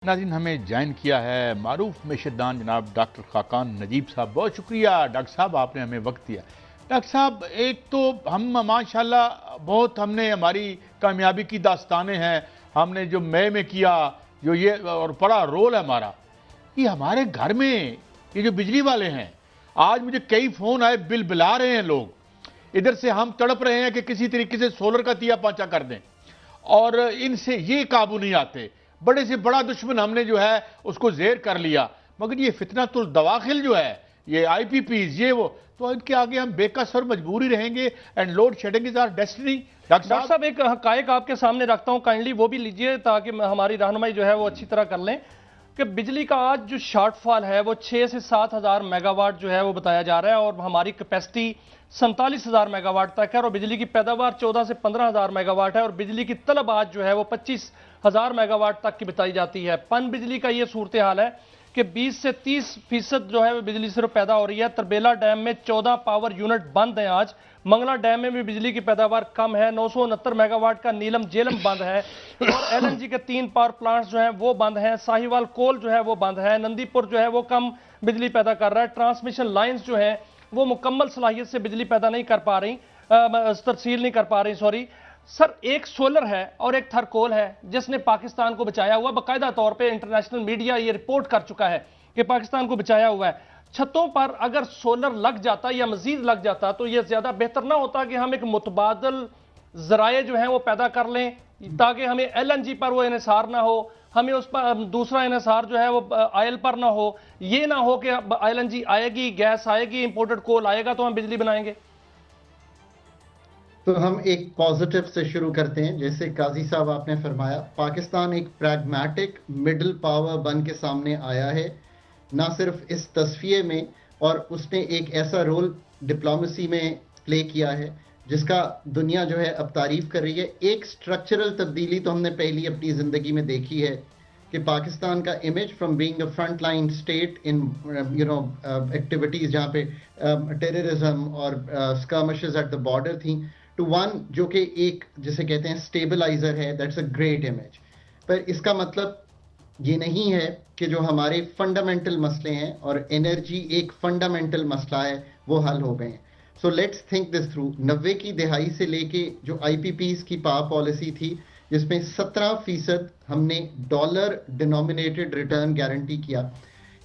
नाज़रीन हमें ज्वाइन किया है मारूफ मेशरदान जनाब डॉक्टर खाकान नजीब साहब। बहुत शुक्रिया डॉक्टर साहब, आपने हमें वक्त दिया। डॉक्टर साहब, एक तो हम माशाल्लाह बहुत हमने हमारी कामयाबी की दास्तानें हैं, हमने जो मई में किया, जो ये और बड़ा रोल है हमारा, कि हमारे घर में ये जो बिजली वाले हैं, आज मुझे कई फ़ोन आए, बिल बिला रहे हैं लोग, इधर से हम तड़प रहे हैं कि किसी तरीके से सोलर का दिया पाँचा कर दें, और इनसे ये काबू नहीं आते। बड़े से बड़ा दुश्मन हमने जो है उसको जेर कर लिया, मगर ये फितनतुल दवाखिल जो है, ये आईपीपीज, ये वो, तो इनके आगे हम बेकसर मजबूरी रहेंगे। And load shedding is our destiny. Doctor साहब, एक हकायक आपके सामने रखता हूं, काइंडली वो भी लीजिए ताकि हमारी रहनुमाई जो है वो अच्छी तरह कर लें कि बिजली का आज जो शॉर्टफॉल है वो 6 से 7 हज़ार मेगावाट जो है वो बताया जा रहा है, और हमारी कैपेसिटी 47,000 मेगावाट तक है, और बिजली की पैदावार 14 से 15,000 मेगावाट है, और बिजली की तलब आज जो है वो 25,000 मेगावाट तक की बताई जाती है। पन बिजली का ये सूरत हाल है कि 20 से 30% जो है बिजली सिर्फ पैदा हो रही है। तरबेला डैम में 14 पावर यूनिट बंद हैं आज। मंगला डैम में भी बिजली की पैदावार कम है, 969 मेगावाट का नीलम जेलम बंद है, और एलएनजी के 3 पावर प्लांट्स जो हैं वो बंद हैं। साहिवाल कोल जो है वो बंद है। नंदीपुर जो है वो कम बिजली पैदा कर रहा है। ट्रांसमिशन लाइन्स जो हैं वो मुकम्मल सलाहियत से बिजली पैदा नहीं कर पा रही, तरसील नहीं कर पा रही, सॉरी सर। एक सोलर है और एक थरकोल है जिसने पाकिस्तान को बचाया हुआ, बाकायदा तौर पे इंटरनेशनल मीडिया ये रिपोर्ट कर चुका है कि पाकिस्तान को बचाया हुआ है। छतों पर अगर सोलर लग जाता या मजीद लग जाता तो यह ज्यादा बेहतर ना होता कि हम एक मुतबादल जराए जो हैं वो पैदा कर लें, ताकि हमें एलएनजी पर वो इन्हिसार ना हो, हमें उस पर दूसरा इन्हिसार जो है वो ऑयल पर ना हो। ये ना हो कि एलएनजी आएगी, गैस आएगी, इंपोर्टेड कोल आएगा तो हम बिजली बनाएंगे। तो हम एक पॉजिटिव से शुरू करते हैं। जैसे काजी साहब आपने फरमाया, पाकिस्तान एक प्रैग्मेटिक मिडिल पावर बन के सामने आया है, ना सिर्फ इस तस्फिये में, और उसने एक ऐसा रोल डिप्लोमेसी में प्ले किया है जिसका दुनिया जो है अब तारीफ कर रही है। एक स्ट्रक्चरल तब्दीली तो हमने पहली अपनी ज़िंदगी में देखी है कि पाकिस्तान का image from being a front line state in activities जहाँ पे टेररिज्म और स्कर्मिशेस एट द बॉर्डर थी, टू वन जो कि एक जिसे कहते हैं स्टेबलाइजर है। That's a great image. पर इसका मतलब ये नहीं है कि जो हमारे फंडामेंटल मसले हैं, और एनर्जी एक फंडामेंटल मसला है, वो हल हो गए हैं। So let's think this through. 90 की दिहाई से लेके जो आईपीपीज की पावर पॉलिसी थी, जिसमें 17% हमने डॉलर डिनोमिनेटेड रिटर्न गारंटी किया।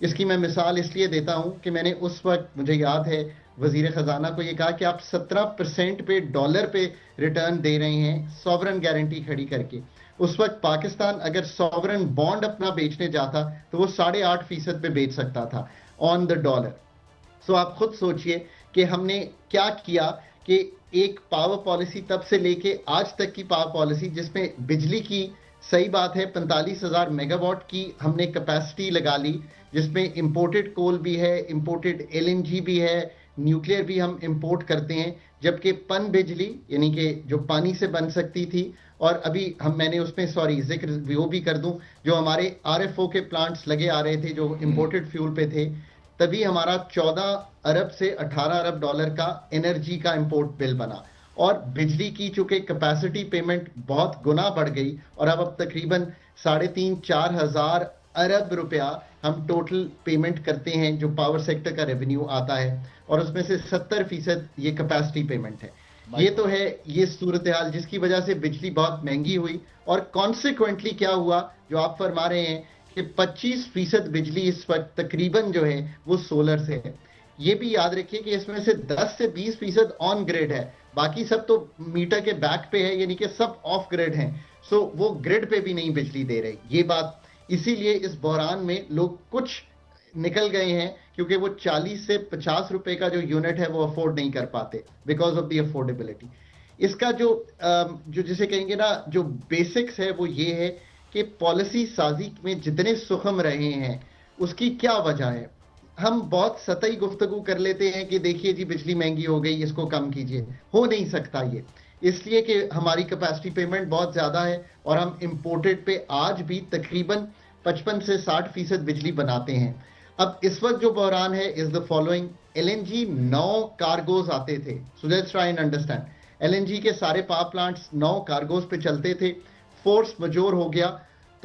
इसकी मैं मिसाल इसलिए देता हूं कि मैंने उस वक्त, मुझे याद है, वजीर खजाना को ये कहा कि आप 17% पे डॉलर पे रिटर्न दे रहे हैं सॉवरन गारंटी खड़ी करके। उस वक्त पाकिस्तान अगर सॉवरन बॉन्ड अपना बेचने जाता तो वो 8.5% पे बेच सकता था ऑन द डॉलर। सो आप खुद सोचिए कि हमने क्या किया कि एक पावर पॉलिसी तब से लेके आज तक की पावर पॉलिसी, जिसमें बिजली की, सही बात है, 45,000 मेगावाट की हमने कैपेसिटी लगा ली, जिसमें इंपोर्टेड कोल भी है, इंपोर्टेड एलएनजी भी है, न्यूक्लियर भी हम इंपोर्ट करते हैं, जबकि पन बिजली यानी कि जो पानी से बन सकती थी, और अभी मैंने उसमें जिक्र वो भी कर दूं, जो हमारे आरएफओ के प्लांट्स लगे आ रहे थे जो इंपोर्टेड फ्यूल पे थे, तभी हमारा 14 अरब से 18 अरब डॉलर का एनर्जी का इंपोर्ट बिल बना। और बिजली की चूंकि कैपेसिटी पेमेंट बहुत गुना बढ़ गई, और अब तकरीबन 3,500-4 हज़ार अरब रुपया हम टोटल पेमेंट करते हैं जो पावर सेक्टर का रेवेन्यू आता है, और उसमें से 70% ये कैपेसिटी पेमेंट है। ये तो है ये सूरत हाल जिसकी वजह से बिजली बहुत महंगी हुई, और कॉन्सिक्वेंटली क्या हुआ जो आप फरमा रहे हैं कि 25% बिजली इस वक्त तकरीबन जो है वो सोलर से है। ये भी याद रखिए कि इसमें से 10 से 20% ऑन ग्रिड है, बाकी सब तो मीटर के बैक पे है, यानी कि सब ऑफ ग्रिड हैं। सो वो ग्रिड पे भी नहीं बिजली दे रहे। ये बात, इसीलिए इस बहरान में लोग कुछ निकल गए हैं, क्योंकि वो 40 से 50 रुपए का जो यूनिट है वो अफोर्ड नहीं कर पाते बिकॉज ऑफ द अफोर्डेबिलिटी। इसका जो जिसे कहेंगे ना, जो बेसिक्स है वो ये है कि पॉलिसी साजी में जितने सुखम रहे हैं उसकी क्या वजह है। हम बहुत सतही गुफ्तगू कर लेते हैं कि देखिए जी बिजली महंगी हो गई, इसको कम कीजिए। हो नहीं सकता ये, इसलिए कि हमारी कैपेसिटी पेमेंट बहुत ज्यादा है, और हम इंपोर्टेड पे आज भी तकरीबन 55 से 60% बिजली बनाते हैं। अब इस वक्त जो बहरान है is the following. LNG 9 cargoes आते थे, so let's try and understand. LNG के सारे पावर प्लांट्स 9 कार्गोज पे चलते थे, फोर्स मजोर हो गया,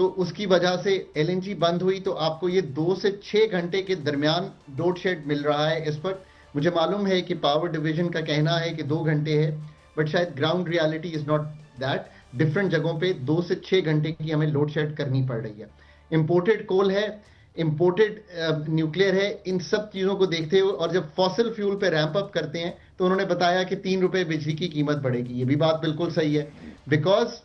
तो उसकी वजह से एलएनजी बंद हुई, तो आपको ये 2 से 6 घंटे के दरमियान लोड शेड मिल रहा है इस वक्त। मुझे मालूम है कि पावर डिवीजन का कहना है कि 2 घंटे है, बट शायद ground reality is not that. Different जगहों पे 2 से 6 घंटे की हमें लोड शेड करनी पड़ रही है। इंपोर्टेड कोल है, इंपोर्टेड न्यूक्लियर है, इन सब चीजों को देखते हुए, और जब फॉसिल फ्यूल पे रैंप अप करते हैं तो उन्होंने बताया कि 3 रुपए बिजली की कीमत बढ़ेगी। ये भी बात बिल्कुल सही है, बिकॉज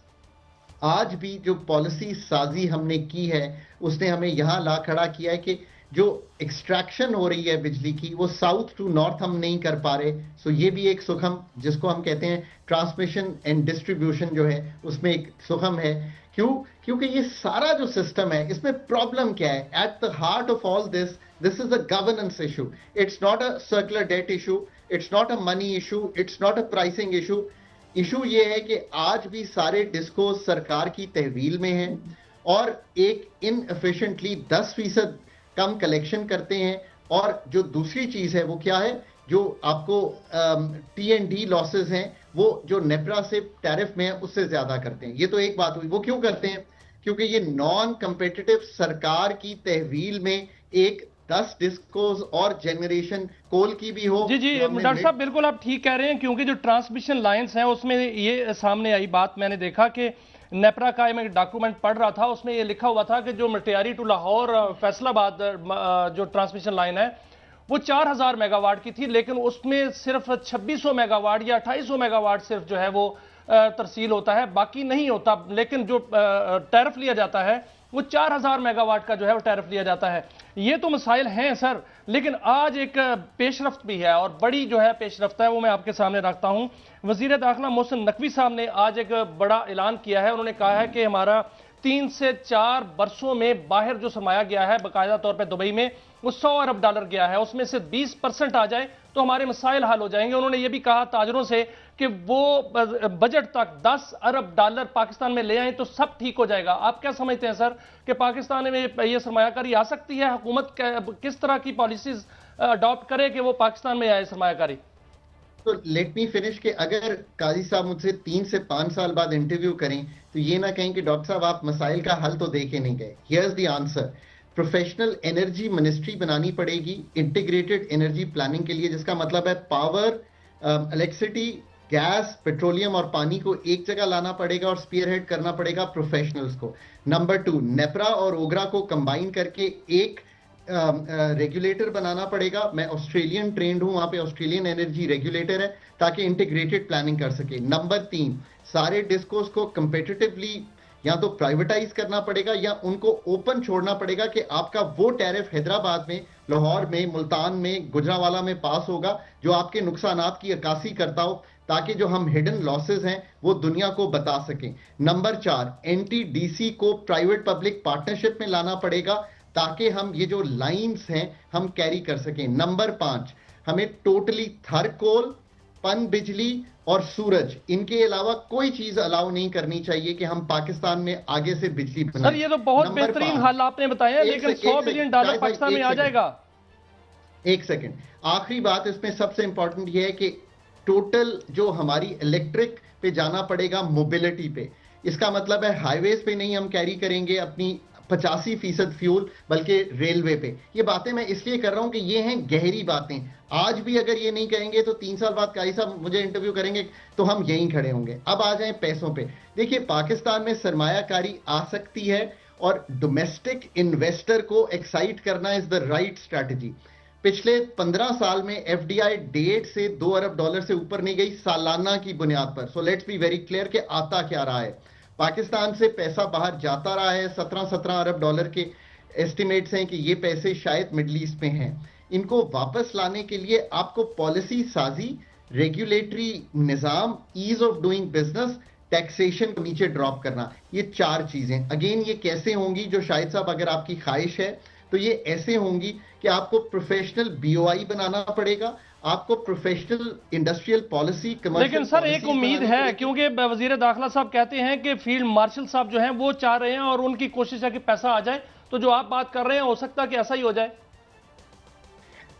आज भी जो पॉलिसी साजी हमने की है उसने हमें यहां ला खड़ा किया है कि जो एक्सट्रैक्शन हो रही है बिजली की वो साउथ टू नॉर्थ हम नहीं कर पा रहे। सो ये भी एक सुखम, जिसको हम कहते हैं ट्रांसमिशन एंड डिस्ट्रीब्यूशन जो है, उसमें एक सुखम है। क्यों? क्योंकि ये सारा जो सिस्टम है इसमें प्रॉब्लम क्या है? At the heart of all this is a governance issue. It's not a circular debt issue, it's not a money issue, it's not a pricing issue. Issue ये है कि आज भी सारे डिस्कोज सरकार की तहवील में हैं और एक इनएफिशिएंटली 10% कम कलेक्शन करते हैं। और जो दूसरी चीज है वो क्या है, जो आपको T&D लॉसेस हैं वो जो नेपरा से टैरिफ में है उससे ज्यादा करते हैं। ये तो एक बात हुई। वो क्यों करते हैं? क्योंकि ये नॉन कंपेटिटिव सरकार की तहवील में एक 10 डिस्कोस और जनरेशन कोल की भी हो। जी जी डॉक्टर साहब, बिल्कुल आप ठीक कह रहे हैं, क्योंकि जो ट्रांसमिशन लाइंस हैं उसमें ये सामने आई बात, मैंने देखा कि नेपरा का मैं डॉक्यूमेंट पढ़ रहा था, उसमें ये लिखा हुआ था कि जो मटियारी टू लाहौर फैसलाबाद जो ट्रांसमिशन लाइन है वो 4000 मेगावाट की थी, लेकिन उसमें सिर्फ 2600 मेगावाट या 2800 मेगावाट सिर्फ जो है वो तरसील होता है, बाकी नहीं होता। लेकिन जो टैरिफ लिया जाता है वो 4000 मेगावाट का जो है वो टैरिफ लिया जाता है। ये तो मसाइल हैं सर, लेकिन आज एक पेशरफ्त भी है और बड़ी जो है पेशरफ्त है, वो मैं आपके सामने रखता हूं। वजीर दाखिला मोहसिन नकवी साहब ने आज एक बड़ा ऐलान किया है। उन्होंने कहा है कि हमारा 3 से 4 बरसों में बाहर जो सरमाया गया है बाकायदा तौर पर दुबई में वो $100 अरब गया है, उसमें से 20% आ जाए तो हमारे मसाइल हल हो जाएंगे। उन्होंने ये भी कहा ताजरों से कि वो बजट तक $10 अरब पाकिस्तान में ले आए तो सब ठीक हो जाएगा। आप क्या समझते हैं सर कि पाकिस्तान में ये सरमायाकारी आ सकती है? हुकूमत किस तरह की पॉलिसीज अडॉप्ट करे कि वो पाकिस्तान में आए सरमायाकारी? तो लेट मी फिनिश कि अगर काजी साहब मुझसे 3 से 5 साल बाद इंटरव्यू करें तो ये ना कहें कि डॉक्टर साहब आप मसाइल का हल तो दे के नहीं गए। Here's the answer. Professional energy ministry बनानी पड़ेगी इंटीग्रेटेड एनर्जी प्लानिंग के लिए, जिसका मतलब है पावर, इलेक्ट्रिसिटी, गैस, पेट्रोलियम और पानी को एक जगह लाना पड़ेगा और स्पीयरहेड करना पड़ेगा प्रोफेशनल्स को। नंबर 2, नेपरा और ओगरा को कंबाइन करके एक रेगुलेटर बनाना पड़ेगा। मैं ऑस्ट्रेलियन ट्रेंड हूं, वहां पे ऑस्ट्रेलियन एनर्जी रेगुलेटर है ताकि इंटीग्रेटेड प्लानिंग कर सके। नंबर 3, सारे डिस्कोस को कंपेटिटिवली या तो प्राइवेटाइज करना पड़ेगा या उनको ओपन छोड़ना पड़ेगा कि आपका वो टैरिफ हैदराबाद में, लाहौर में, मुल्तान में, गुजरावाला में पास होगा जो आपके नुकसानात की अक्कासी करता हो, ताकि जो हम हिडन लॉसेस हैं वो दुनिया को बता सकें। नंबर 4, NTDC को प्राइवेट पब्लिक पार्टनरशिप में लाना पड़ेगा ताकि हम ये जो लाइंस हैं हम कैरी कर सकें। नंबर 5, हमें टोटली थर कोल, पन बिजली और सूरज, इनके अलावा कोई चीज अलाउ नहीं करनी चाहिए कि हम पाकिस्तान में आगे से बिजली बनाएं। सर ये तो बहुत बेहतरीन हल आपने बताया, लेकिन $100 बिलियन पाकिस्तान में आ जाएगा। एक सेकंड, आखिरी बात इसमें सबसे इंपॉर्टेंट यह है कि टोटल जो हमारी इलेक्ट्रिक पे जाना पड़ेगा मोबिलिटी पे। इसका मतलब है हाईवेज पे नहीं हम कैरी करेंगे अपनी 85% फ्यूल, बल्कि रेलवे पे। ये बातें मैं इसलिए कर रहा हूं कि ये हैं गहरी बातें। आज भी अगर ये नहीं कहेंगे तो 3 साल बाद काई साहब मुझे इंटरव्यू करेंगे तो हम यहीं खड़े होंगे। अब आ जाएं पैसों पे। देखिए, पाकिस्तान में सरमायाकारी आ सकती है और डोमेस्टिक इन्वेस्टर को एक्साइट करना इज द राइट स्ट्रैटेजी। पिछले 15 साल में FDI 1.5 से $2 अरब से ऊपर नहीं गई सालाना की बुनियाद पर। So let's be very clear कि आता क्या रहा है। पाकिस्तान से पैसा बाहर जाता रहा है। 17 अरब के एस्टिमेट्स हैं कि ये पैसे शायद मिडल ईस्ट में हैं। इनको वापस लाने के लिए आपको पॉलिसी साजी, रेगुलेटरी निजाम, ease of doing business, taxation को नीचे ड्रॉप करना, ये 4 चीजें। अगेन ये कैसे होंगी, जो शाहिद साहब अगर आपकी ख्वाहिश है तो ये ऐसे होंगी कि आपको प्रोफेशनल BOI बनाना पड़ेगा, आपको प्रोफेशनल इंडस्ट्रियल पॉलिसी, लेकिन सर एक उम्मीद है, क्योंकि वजीर दाखिला साहब कहते हैं कि फील्ड मार्शल साहब जो हैं वो चाह रहे हैं और उनकी कोशिश है कि पैसा आ जाए, तो जो आप बात कर रहे हैं हो सकता है कि ऐसा ही हो जाए।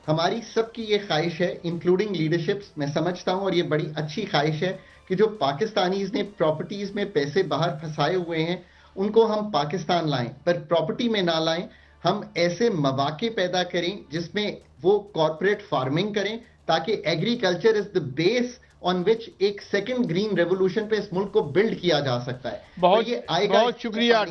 हमारी सबकी ये ख्वाहिश है, इंक्लूडिंग लीडरशिप्स। मैं समझता हूं और ये बड़ी अच्छी ख्वाहिश है कि जो पाकिस्तानीज ने प्रॉपर्टीज में पैसे बाहर फंसाए हुए हैं उनको हम पाकिस्तान लाएं, पर प्रॉपर्टी में ना लाएं। हम ऐसे मौके पैदा करें जिसमें वो कॉर्पोरेट फार्मिंग करें, ताकि agriculture is the base on which एक सेकंड ग्रीन रेवोल्यूशन पे इस मुल्क को बिल्ड किया जा सकता है। बहुत शुक्रिया